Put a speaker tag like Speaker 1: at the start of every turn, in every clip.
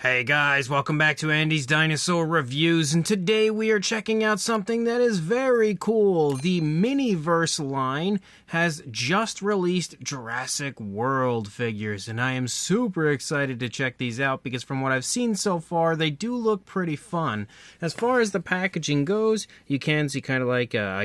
Speaker 1: Hey guys, welcome back to Andy's Dinosaur Reviews, and today we are checking out something that is very cool. The Miniverse line has just released Jurassic World figures, and I am super excited to check these out because from what I've seen so far, they do look pretty fun. As far as the packaging goes, you can see kind of like a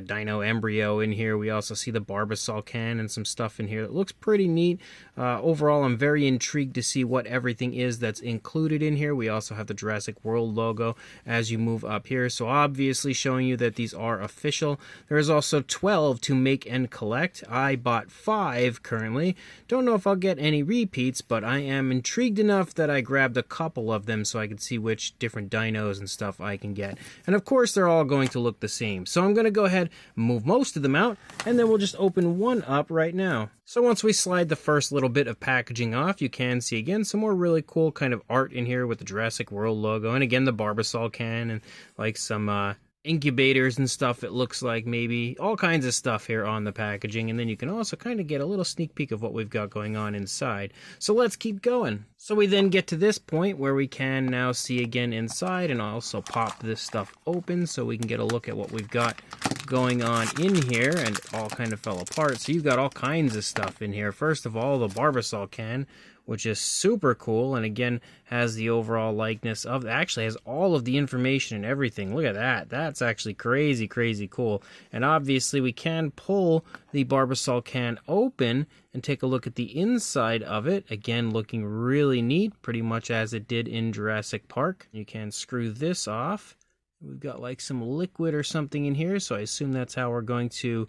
Speaker 1: dino embryo in here. We also see the Barbasol can and some stuff in here that looks pretty neat. Overall, I'm very intrigued to see what everything is that's included in here. We also have the Jurassic World logo as you move up here, so obviously showing you that these are official. There is also 12 to make and collect. I bought 5 currently. Don't know if I'll get any repeats, but I am intrigued enough that I grabbed a couple of them so I can see which different dinos and stuff I can get. And of course they're all going to look the same. So I'm going to go ahead and move most of them out, and then we'll just open one up right now. So once we slide the first little bit of packaging off, you can see again some more really cool kind of art in here with the Jurassic World logo, and again the Barbasol can, and like some incubators and stuff, it looks like, maybe all kinds of stuff here on the packaging. And then you can also kind of get a little sneak peek of what we've got going on inside. So let's keep going. So we then get to this point where we can now see again inside, and also pop this stuff open so we can get a look at what we've got going on in here, and it all kind of fell apart. So you've got all kinds of stuff in here. First of all, the Barbasol can, which is super cool, and again has the overall likeness of, actually has all of the information and everything. Look at that. That's actually crazy cool. And obviously we can pull the Barbasol can open and take a look at the inside of it. Again, looking really neat, pretty much as it did in Jurassic Park. You can screw this off. We've got like some liquid or something in here, so I assume that's how we're going to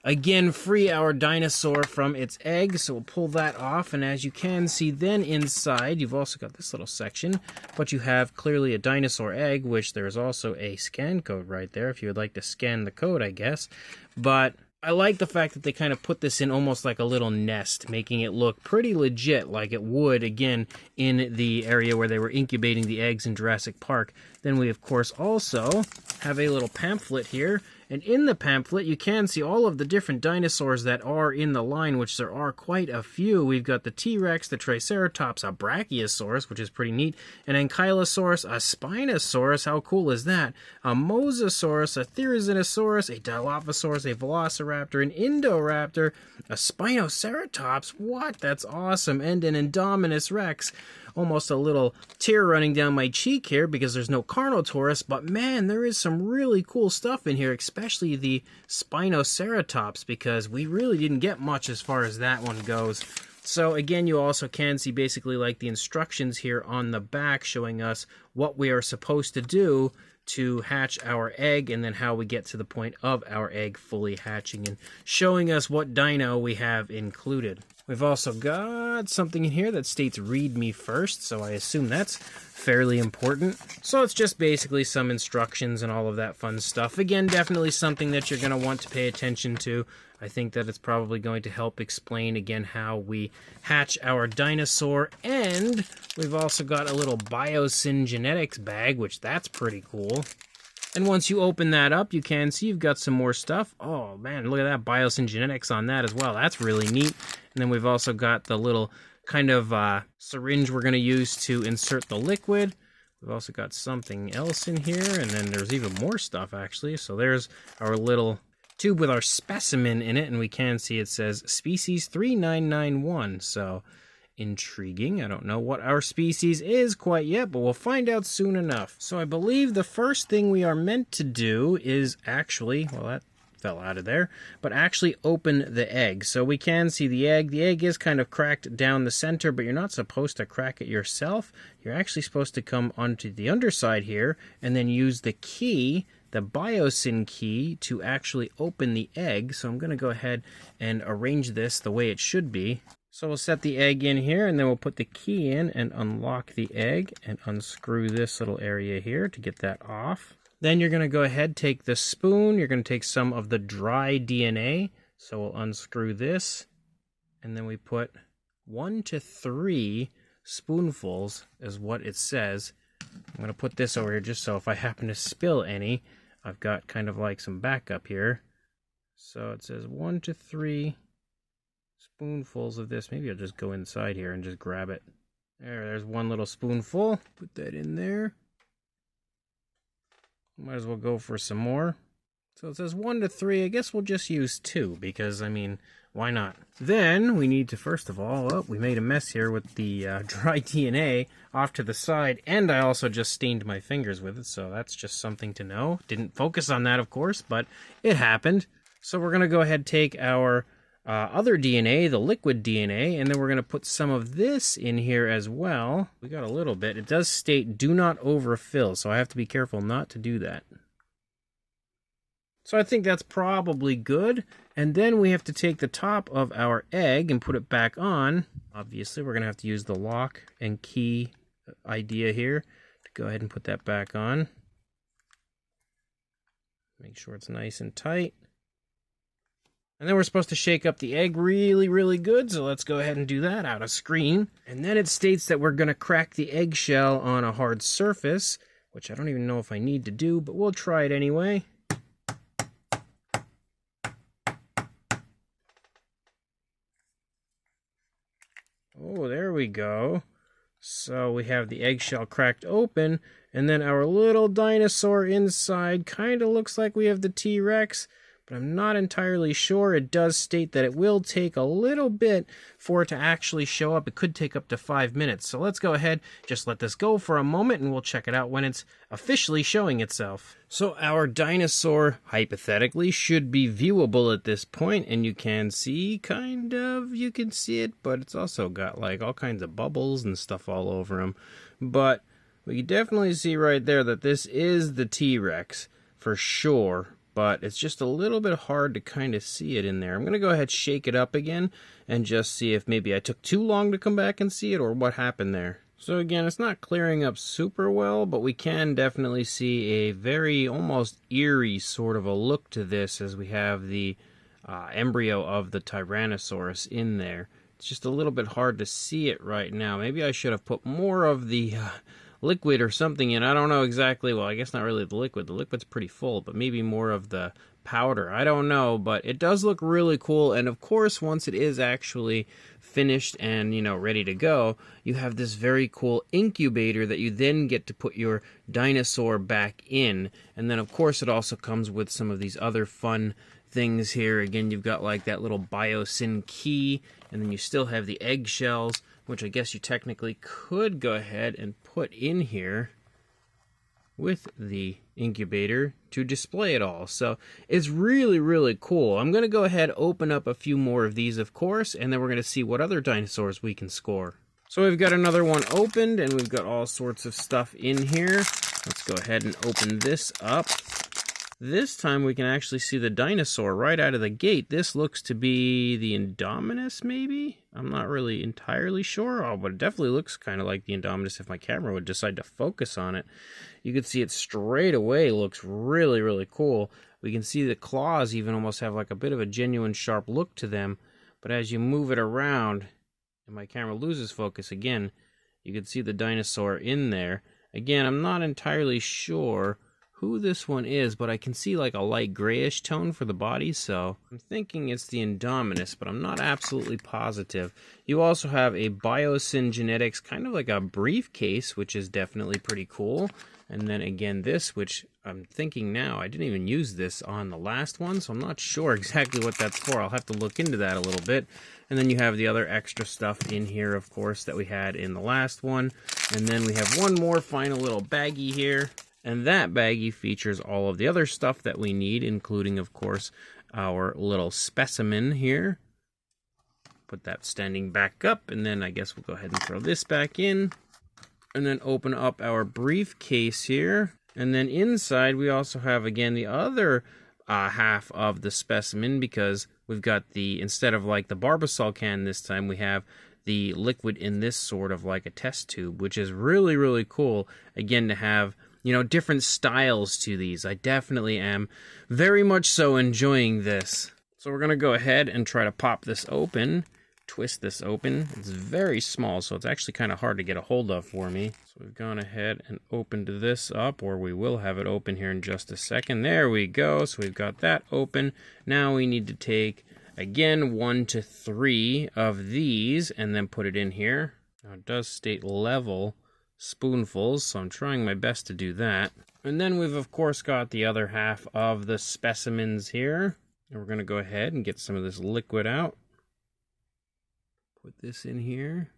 Speaker 1: again free our dinosaur from its egg. So we'll pull that off, and as you can see then inside, you've also got this little section, but you have clearly a dinosaur egg, which there's also a scan code right there if you would like to scan the code, I guess. But I like the fact that they kind of put this in almost like a little nest, making it look pretty legit, like it would, again, in the area where they were incubating the eggs in Jurassic Park. Then we, of course, also have a little pamphlet here, and in the pamphlet you can see all of the different dinosaurs that are in the line, which there are quite a few. We've got the T-Rex, the Triceratops, a Brachiosaurus, which is pretty neat, an Ankylosaurus, a Spinosaurus, how cool is that, a Mosasaurus, a Therizinosaurus, a Dilophosaurus, a Velociraptor, an Indoraptor, a Spinoceratops, what? That's awesome, and an Indominus Rex. Almost a little tear running down my cheek here because there's no Carnotaurus, but man, there is some really cool stuff in here, especially the Spinoceratops, because we really didn't get much as far as that one goes. So again, you also can see basically like the instructions here on the back showing us what we are supposed to do to hatch our egg, and then how we get to the point of our egg fully hatching, and showing us what dino we have included. We've also got something in here that states read me first, so I assume that's fairly important. So it's just basically some instructions and all of that fun stuff. Again, definitely something that you're going to want to pay attention to. I think that it's probably going to help explain, again, how we hatch our dinosaur. And we've also got a little Biosyn genetics bag, which that's pretty cool. And once you open that up, you can see you've got some more stuff. Oh man, look at that Biosyn genetics on that as well. That's really neat. And then we've also got the little kind of syringe we're going to use to insert the liquid. We've also got something else in here, and then there's even more stuff actually. So there's our little tube with our specimen in it, and we can see it says species 3991. So intriguing. I don't know what our species is quite yet, but we'll find out soon enough. So I believe the first thing we are meant to do is actually, well, that fell out of there, but actually open the egg. So we can see the egg. The egg is kind of cracked down the center, but you're not supposed to crack it yourself. You're actually supposed to come onto the underside here and then use the key, the Biosyn key, to actually open the egg. So I'm going to go ahead and arrange this the way it should be. So we'll set the egg in here, and then we'll put the key in and unlock the egg and unscrew this little area here to get that off. Then you're going to go ahead, take the spoon, you're going to take some of the dry DNA. So we'll unscrew this, and then we put 1 to 3 spoonfuls is what it says. I'm going to put this over here just so if I happen to spill any, I've got kind of like some backup here. So it says 1 to 3 spoonfuls of this. Maybe I'll just go inside here and just grab it There's one little spoonful. Put that in there. Might as well go for some more. So it says 1 to 3. I guess we'll just use 2 because, I mean, why not? Then we need to, first of all, we made a mess here with the dry DNA off to the side, and I also just stained my fingers with it, so that's just something to know. Didn't focus on that, of course, but it happened. So we're going to go ahead and take our other DNA, the liquid DNA, and then we're going to put some of this in here as well. We got a little bit. It does state do not overfill, so I have to be careful not to do that. So I think that's probably good. And then we have to take the top of our egg and put it back on. Obviously, we're going to have to use the lock and key idea here to go ahead and put that back on. Make sure it's nice and tight. And then we're supposed to shake up the egg really, really good. So let's go ahead and do that out of screen. And then it states that we're going to crack the eggshell on a hard surface, which I don't even know if I need to do, but we'll try it anyway. Oh, there we go. So we have the eggshell cracked open, and then our little dinosaur inside kind of looks like we have the T-Rex, but I'm not entirely sure. It does state that it will take a little bit for it to actually show up. It could take up to 5 minutes. So let's go ahead, just let this go for a moment, and we'll check it out when it's officially showing itself. So our dinosaur, hypothetically, should be viewable at this point, and you can see, kind of, you can see it, but it's also got like all kinds of bubbles and stuff all over him. But we can definitely see right there that this is the T-Rex for sure. But it's just a little bit hard to kind of see it in there. I'm going to go ahead, shake it up again, and just see if maybe I took too long to come back and see it, or what happened there. So again, it's not clearing up super well, but we can definitely see a very almost eerie sort of a look to this as we have the embryo of the Tyrannosaurus in there. It's just a little bit hard to see it right now. Maybe I should have put more of the liquid or something in. I don't know exactly. Well, I guess not really the liquid. The liquid's pretty full, but maybe more of the powder. I don't know, but it does look really cool. And of course, once it is actually finished and, you know, ready to go, you have this very cool incubator that you then get to put your dinosaur back in. And then, of course, it also comes with some of these other fun things here. Again, you've got like that little biosyn key, and then you still have the eggshells, which I guess you technically could go ahead and put in here with the incubator to display it all. So it's really, really cool. I'm going to go ahead, open up a few more of these, of course, and then we're going to see what other dinosaurs we can score. So we've got another one opened, and we've got all sorts of stuff in here. Let's go ahead and open this up. This time we can actually see the dinosaur right out of the gate. This looks to be the Indominus, maybe? I'm not really entirely sure. Oh, but it definitely looks kind of like the Indominus if my camera would decide to focus on it. You can see it straight away. Looks really, really cool. We can see the claws even almost have like a bit of a genuine sharp look to them. But as you move it around, and my camera loses focus again, you can see the dinosaur in there. Again, I'm not entirely sure who this one is, but I can see like a light grayish tone for the body, so I'm thinking it's the Indominus, but I'm not absolutely positive. You also have a Biosyn Genetics, kind of like a briefcase, which is definitely pretty cool. And then again this, which I'm thinking now, I didn't even use this on the last one, so I'm not sure exactly what that's for. I'll have to look into that a little bit. And then you have the other extra stuff in here, of course, that we had in the last one. And then we have one more final little baggie here. And that baggie features all of the other stuff that we need, including, of course, our little specimen here. Put that standing back up, and then I guess we'll go ahead and throw this back in. And then open up our briefcase here. And then inside we also have, again, the other half of the specimen, because we've got the, instead of like the Barbasol can this time, we have the liquid in this sort of like a test tube, which is really, really cool, again, to have, you know, different styles to these. I definitely am very much so enjoying this. So we're going to go ahead and try to pop this open, twist this open. It's very small, so it's actually kind of hard to get a hold of for me. So we've gone ahead and opened this up, or we will have it open here in just a second. There we go. So we've got that open. Now we need to take, again, 1 to 3 of these and then put it in here. Now it does state level spoonfuls, so I'm trying my best to do that. And then we've of course got the other half of the specimens here. And we're going to go ahead and get some of this liquid out. Put this in here.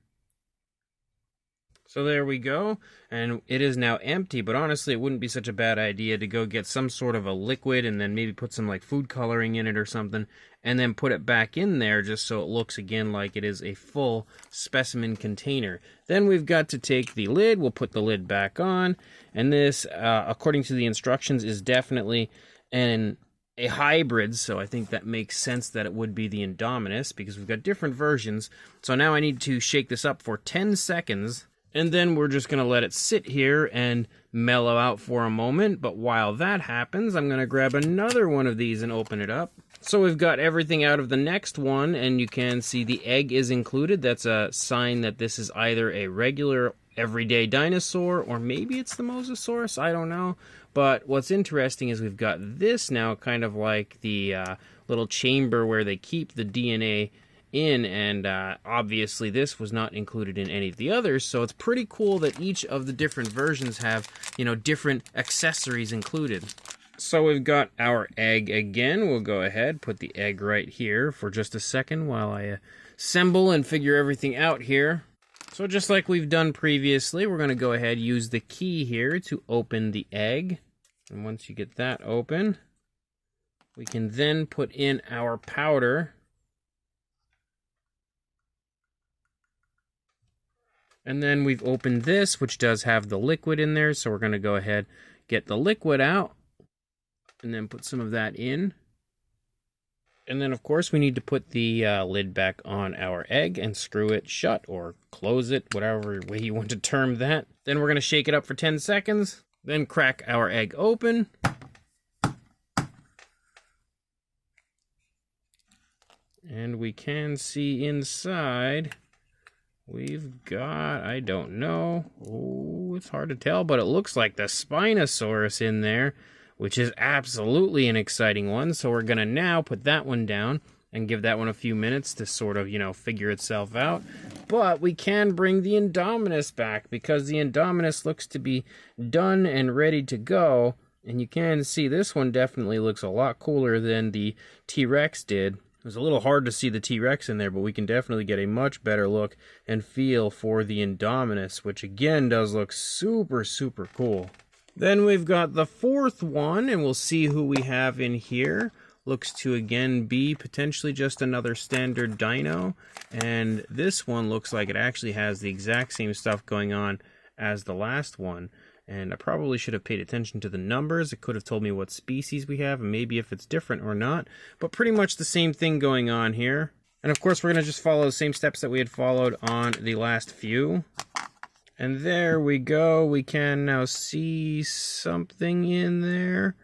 Speaker 1: So there we go, and it is now empty, but honestly it wouldn't be such a bad idea to go get some sort of a liquid and then maybe put some like food coloring in it or something, and then put it back in there just so it looks again like it is a full specimen container. Then we've got to take the lid, we'll put the lid back on, and this, according to the instructions, is definitely a hybrid, so I think that makes sense that it would be the Indominus, because we've got different versions. So now I need to shake this up for 10 seconds, and then we're just going to let it sit here and mellow out for a moment. But while that happens, I'm going to grab another one of these and open it up. So we've got everything out of the next one, and you can see the egg is included. That's a sign that this is either a regular everyday dinosaur, or maybe it's the Mosasaurus, I don't know. But what's interesting is we've got this now kind of like the little chamber where they keep the DNA in, and obviously this was not included in any of the others, so it's pretty cool that each of the different versions have, you know, different accessories included. So we've got our egg again. We'll go ahead, put the egg right here for just a second while I assemble and figure everything out here. So just like we've done previously, we're going to go ahead, use the key here to open the egg. And once you get that open, we can then put in our powder. And then we've opened this, which does have the liquid in there, so we're going to go ahead, get the liquid out, and then put some of that in. And then, of course, we need to put the lid back on our egg and screw it shut, or close it, whatever way you want to term that. Then we're going to shake it up for 10 seconds, then crack our egg open. And we can see inside, we've got, I don't know, oh, it's hard to tell, but it looks like the Spinosaurus in there, which is absolutely an exciting one. So we're going to now put that one down and give that one a few minutes to sort of, you know, figure itself out. But we can bring the Indominus back, because the Indominus looks to be done and ready to go. And you can see this one definitely looks a lot cooler than the T-Rex did. It was a little hard to see the T-Rex in there, but we can definitely get a much better look and feel for the Indominus, which again does look super, super cool. Then we've got the fourth one, and we'll see who we have in here. Looks to again be potentially just another standard dino, and this one looks like it actually has the exact same stuff going on as the last one. And I probably should have paid attention to the numbers. It could have told me what species we have and maybe if it's different or not, but pretty much the same thing going on here. And of course we're going to just follow the same steps that we had followed on the last few. And there we go. We can now see something in there.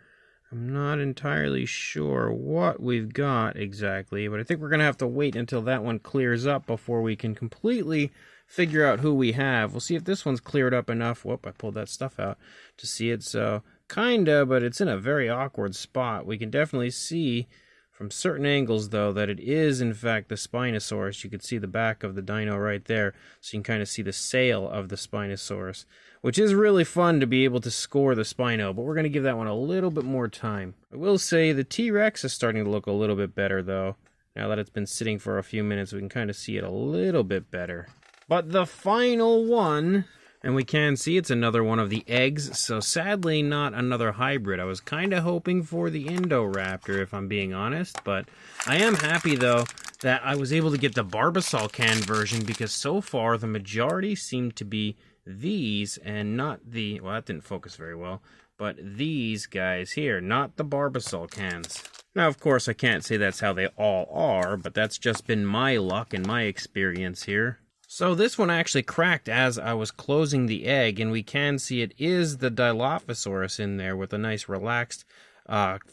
Speaker 1: I'm not entirely sure what we've got exactly, but I think we're going to have to wait until that one clears up before we can completely figure out who we have. We'll see if this one's cleared up enough. Whoop, I pulled that stuff out to see it. So, kinda, but it's in a very awkward spot. We can definitely see from certain angles, though, that it is, in fact, the Spinosaurus. You can see the back of the dino right there, so you can kind of see the sail of the Spinosaurus, which is really fun to be able to score the Spino, but we're going to give that one a little bit more time. I will say the T-Rex is starting to look a little bit better, though. Now that it's been sitting for a few minutes, we can kind of see it a little bit better. But the final one, and we can see it's another one of the eggs, so sadly not another hybrid. I was kind of hoping for the Indoraptor, if I'm being honest, but I am happy, though, that I was able to get the Barbasol can version, because so far the majority seem to be these, and not the, well, that didn't focus very well, but these guys here, not the Barbasol cans. Now, of course, I can't say that's how they all are, but that's just been my luck and my experience here. So this one actually cracked as I was closing the egg, and we can see it is the Dilophosaurus in there with a nice relaxed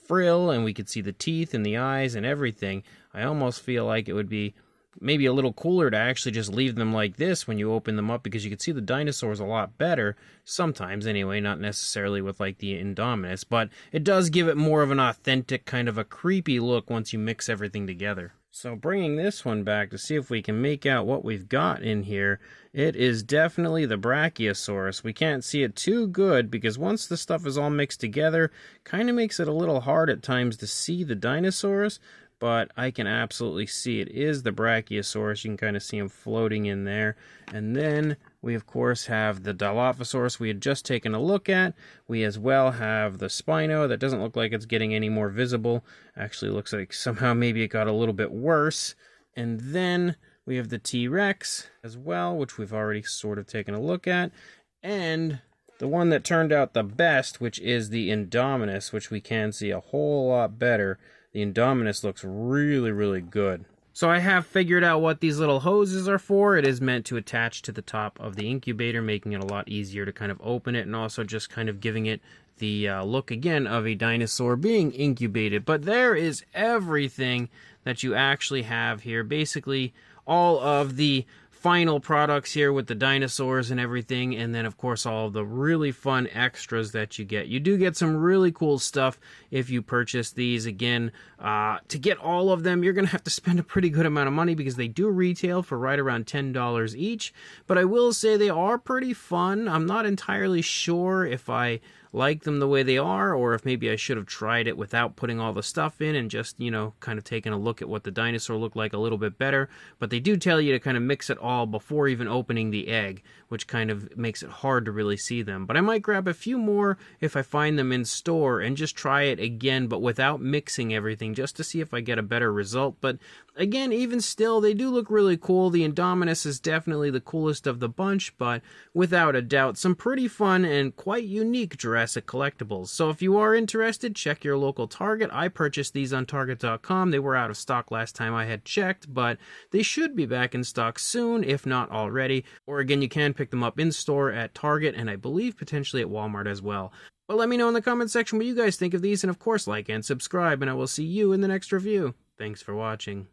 Speaker 1: frill, and we could see the teeth and the eyes and everything. I almost feel like it would be maybe a little cooler to actually just leave them like this when you open them up, because you can see the dinosaurs a lot better, sometimes anyway, not necessarily with like the Indominus, but it does give it more of an authentic kind of a creepy look once you mix everything together. So bringing this one back to see if we can make out what we've got in here, it is definitely the Brachiosaurus. We can't see it too good because once the stuff is all mixed together, kind of makes it a little hard at times to see the dinosaurs, but I can absolutely see it is the Brachiosaurus. You can kind of see him floating in there. And then we, of course, have the Dilophosaurus we had just taken a look at. We as well have the Spino. That doesn't look like it's getting any more visible. Actually looks like somehow maybe it got a little bit worse. And then we have the T-Rex as well, which we've already sort of taken a look at. And the one that turned out the best, which is the Indominus, which we can see a whole lot better. The Indominus looks really, really good. So I have figured out what these little hoses are for. It is meant to attach to the top of the incubator, making it a lot easier to kind of open it, and also just kind of giving it the look again of a dinosaur being incubated. But there is everything that you actually have here. Basically, all of the final products here with the dinosaurs and everything, and then of course all of the really fun extras that you get. You do get some really cool stuff if you purchase these. Again, to get all of them, you're gonna have to spend a pretty good amount of money because they do retail for right around $10 each, but I will say they are pretty fun. I'm not entirely sure if I like them the way they are, or if maybe I should have tried it without putting all the stuff in and just, you know, kind of taking a look at what the dinosaur looked like a little bit better. But they do tell you to kind of mix it all before even opening the egg, which kind of makes it hard to really see them. But I might grab a few more if I find them in store and just try it again, but without mixing everything, just to see if I get a better result. But again, even still, they do look really cool. The Indominus is definitely the coolest of the bunch, but without a doubt, some pretty fun and quite unique Jurassic collectibles. So if you are interested, check your local Target. I purchased these on Target.com. They were out of stock last time I had checked, but they should be back in stock soon, if not already. Or again, you can pick them up in store at Target, and I believe potentially at Walmart as well. But let me know in the comment section what you guys think of these, and of course like and subscribe, and I will see you in the next review. Thanks for watching.